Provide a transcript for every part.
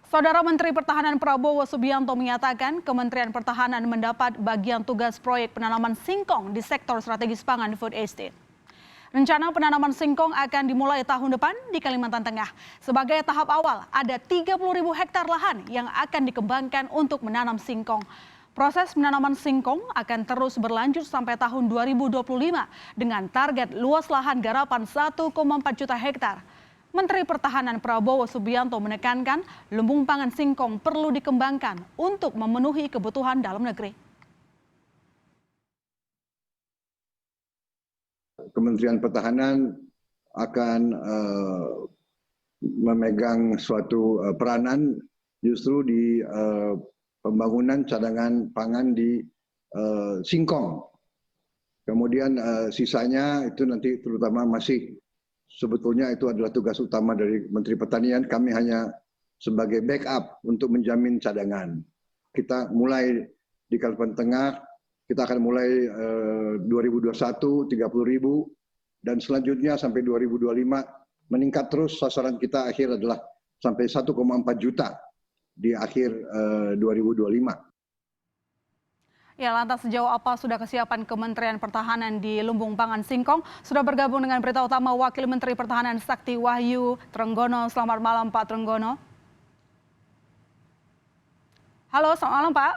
Saudara Menteri Pertahanan Prabowo Subianto menyatakan Kementerian Pertahanan mendapat bagian tugas proyek penanaman singkong di sektor strategis pangan food estate. Rencana penanaman singkong akan dimulai tahun depan di Kalimantan Tengah. Sebagai tahap awal, ada 30.000 hektar lahan yang akan dikembangkan untuk menanam singkong. Proses penanaman singkong akan terus berlanjut sampai tahun 2025 dengan target luas lahan garapan 1,4 juta hektar. Menteri Pertahanan Prabowo Subianto menekankan lumbung pangan singkong perlu dikembangkan untuk memenuhi kebutuhan dalam negeri. Kementerian Pertahanan akan memegang suatu peranan justru di pembangunan cadangan pangan di singkong. Kemudian sisanya itu nanti terutama masih sebetulnya itu adalah tugas utama dari Menteri Pertanian. Kami hanya sebagai backup untuk menjamin cadangan. Kita mulai di Kalimantan Tengah, kita akan mulai 2021 30.000 dan selanjutnya sampai 2025 meningkat terus. Sasaran kita akhir adalah sampai 1,4 juta di akhir 2025. Ya, lantas sejauh apa sudah kesiapan Kementerian Pertahanan di lumbung pangan singkong? Sudah bergabung dengan berita utama Wakil Menteri Pertahanan Sakti Wahyu Trenggono. Selamat malam Pak Trenggono. Halo, selamat malam Pak.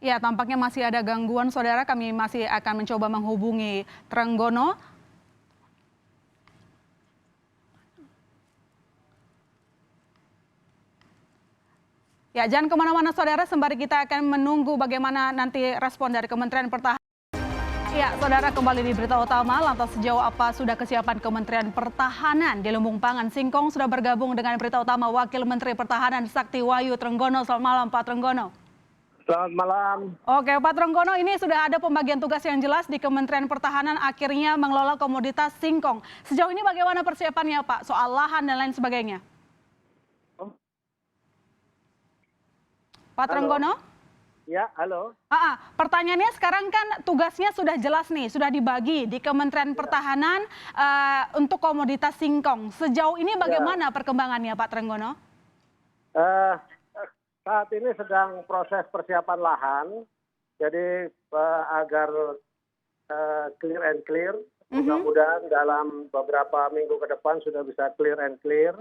Ya, tampaknya masih ada gangguan, saudara. Kami masih akan mencoba menghubungi Trenggono. Ya, jangan kemana-mana, saudara. Sembari kita akan menunggu bagaimana nanti respon dari Kementerian Pertahanan. Ya, saudara, kembali di berita utama. Lantas sejauh apa sudah kesiapan Kementerian Pertahanan di lumbung pangan singkong? Sudah bergabung dengan berita utama Wakil Menteri Pertahanan Sakti Wahyu Trenggono. Selamat malam, Pak Trenggono. Selamat malam. Oke, Pak Trenggono, ini sudah ada pembagian tugas yang jelas di Kementerian Pertahanan akhirnya mengelola komoditas singkong. Sejauh ini bagaimana persiapannya, Pak? Soal lahan dan lain sebagainya. Pak Trenggono? Ya, halo. Pertanyaannya sekarang kan tugasnya sudah jelas nih, sudah dibagi di Kementerian Pertahanan untuk komoditas singkong. Sejauh ini bagaimana perkembangannya, Pak Trenggono? Saat ini sedang proses persiapan lahan, jadi agar clear and clear. Mudah-mudahan dalam beberapa minggu ke depan sudah bisa clear and clear.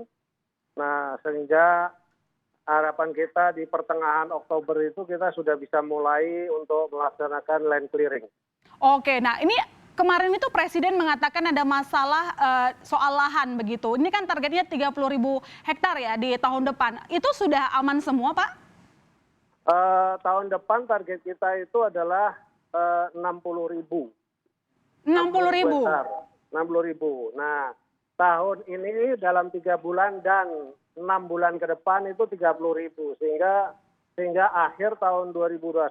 Nah, sehingga harapan kita di pertengahan Oktober itu kita sudah bisa mulai untuk melaksanakan land clearing. Oke, nah ini kemarin itu Presiden mengatakan ada masalah soal lahan begitu. Ini kan targetnya 30.000 hektar ya di tahun depan. Itu sudah aman semua, Pak? Tahun depan target kita itu adalah 60.000. 60.000? 60.000. Nah, tahun ini dalam 3 bulan dan 6 bulan ke depan itu 30.000. Sehingga akhir tahun 2021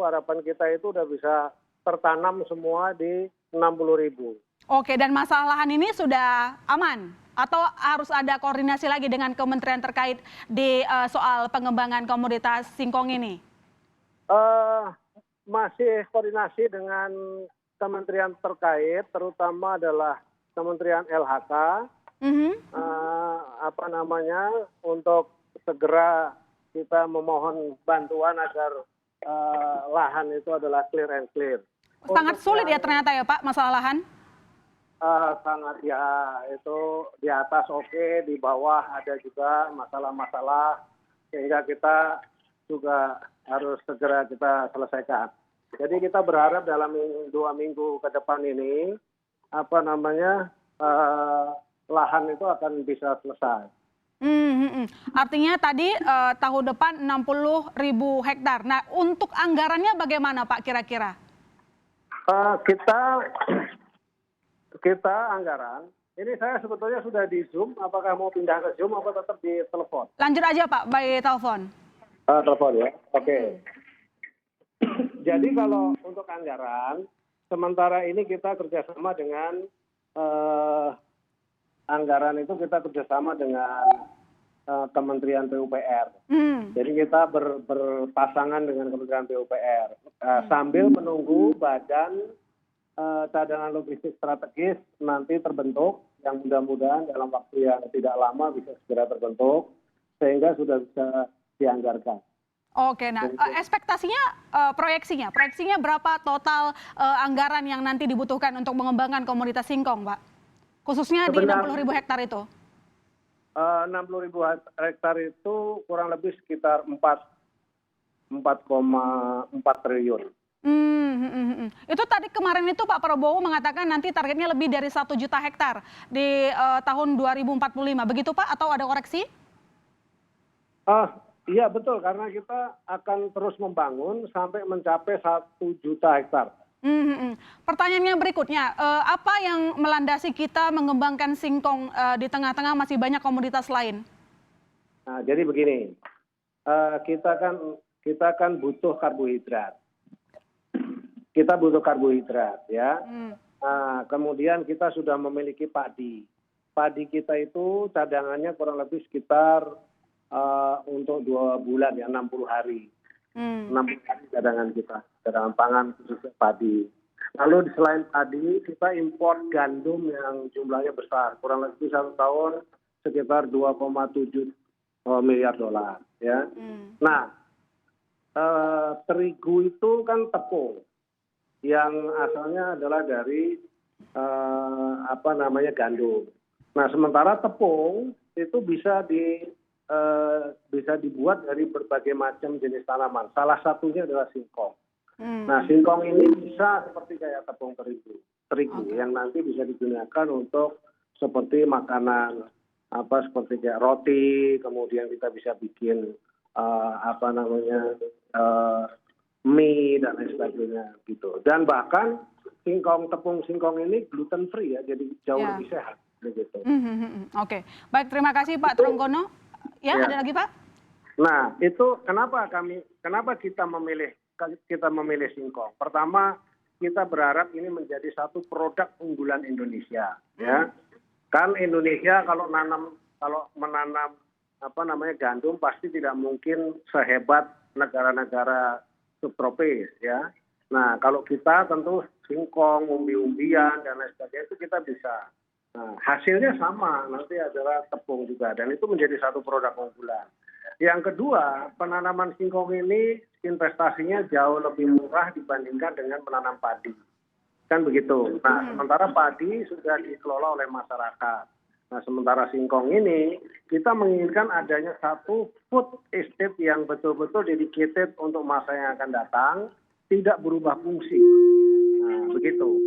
harapan kita itu udah bisa tertanam semua di 60.000. Oke, dan masalah lahan ini sudah aman? Atau harus ada koordinasi lagi dengan kementerian terkait di soal pengembangan komoditas singkong ini? Masih koordinasi dengan kementerian terkait, terutama adalah Kementerian LHK, untuk segera kita memohon bantuan agar lahan itu adalah clear and clear. Sangat sulit ya ternyata ya Pak masalah lahan? Sangat ya, itu di atas oke, di bawah ada juga masalah-masalah sehingga kita juga harus segera kita selesaikan. Jadi kita berharap dalam 2 minggu ke depan ini lahan itu akan bisa selesai. Artinya tadi tahun depan 60.000 hektar. Nah untuk anggarannya bagaimana Pak kira-kira? Kita anggaran, ini saya sebetulnya sudah di Zoom, apakah mau pindah ke Zoom atau tetap di telepon? Lanjut aja Pak, by telepon. Telepon ya, oke. Jadi kalau untuk anggaran, sementara ini kita kerjasama dengan anggaran itu kita kerjasama dengan Kementerian PUPR. Hmm. Jadi kita berpasangan dengan Kementerian PUPR sambil menunggu badan cadangan logistik strategis nanti terbentuk, yang mudah-mudahan dalam waktu yang tidak lama bisa segera terbentuk sehingga sudah bisa dianggarkan. Oke, nah ekspektasinya, proyeksinya berapa total anggaran yang nanti dibutuhkan untuk mengembangkan komoditas singkong, Pak? Khususnya di 60.000 hektar itu. 60.000 hektar itu kurang lebih sekitar 4,4 triliun. Itu tadi kemarin itu Pak Prabowo mengatakan nanti targetnya lebih dari 1 juta hektar di tahun 2045. Begitu Pak atau ada koreksi? Iya betul, karena kita akan terus membangun sampai mencapai 1 juta hektar. Pertanyaannya berikutnya, apa yang melandasi kita mengembangkan singkong di tengah-tengah masih banyak komoditas lain? Nah, jadi begini, kita kan butuh karbohidrat. Kita butuh karbohidrat, ya. Nah, kemudian kita sudah memiliki padi. Padi kita itu cadangannya kurang lebih sekitar untuk 2 bulan, ya, 60 hari. 60 hari cadangan kita, cadangan pangan khususnya padi. Lalu selain padi, kita impor gandum yang jumlahnya besar, kurang lebih 1 tahun sekitar 2,7 miliar dolar, ya. Nah, terigu itu kan tepung yang asalnya adalah dari gandum. Nah, sementara tepung itu bisa dibuat dari berbagai macam jenis tanaman. Salah satunya adalah singkong. Nah, singkong ini bisa seperti kayak tepung terigu yang nanti bisa digunakan untuk seperti makanan seperti kayak roti, kemudian kita bisa bikin mie dan lain sebagainya gitu. Dan bahkan tepung singkong ini gluten free, ya, jadi jauh lebih sehat begitu. Oke, baik, terima kasih Pak Trenggono. Ya, ada lagi Pak? Nah, itu kenapa kita memilih singkong? Pertama, kita berharap ini menjadi satu produk unggulan Indonesia, ya. Kan Indonesia kalau menanam gandum pasti tidak mungkin sehebat negara-negara subtropis, ya. Nah, kalau kita tentu singkong, umbi-umbian dan lain sebagainya itu kita bisa. Nah, hasilnya sama, nanti adalah tepung juga, dan itu menjadi satu produk unggulan. Yang kedua, penanaman singkong ini investasinya jauh lebih murah dibandingkan dengan menanam padi. Kan begitu. Nah, sementara padi sudah dikelola oleh masyarakat. Nah, sementara singkong ini, kita menginginkan adanya satu food estate yang betul-betul dedicated untuk masa yang akan datang, tidak berubah fungsi. Nah, begitu.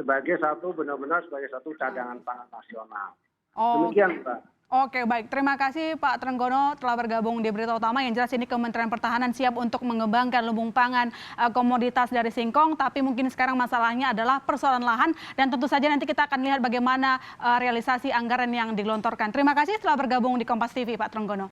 Benar-benar sebagai satu cadangan pangan nasional. Demikian, Pak. Oke, baik. Terima kasih Pak Trenggono telah bergabung di Berita Utama. Yang jelas ini Kementerian Pertahanan siap untuk mengembangkan lumbung pangan komoditas dari singkong, tapi mungkin sekarang masalahnya adalah persoalan lahan, dan tentu saja nanti kita akan lihat bagaimana realisasi anggaran yang digelontorkan. Terima kasih telah bergabung di Kompas TV, Pak Trenggono.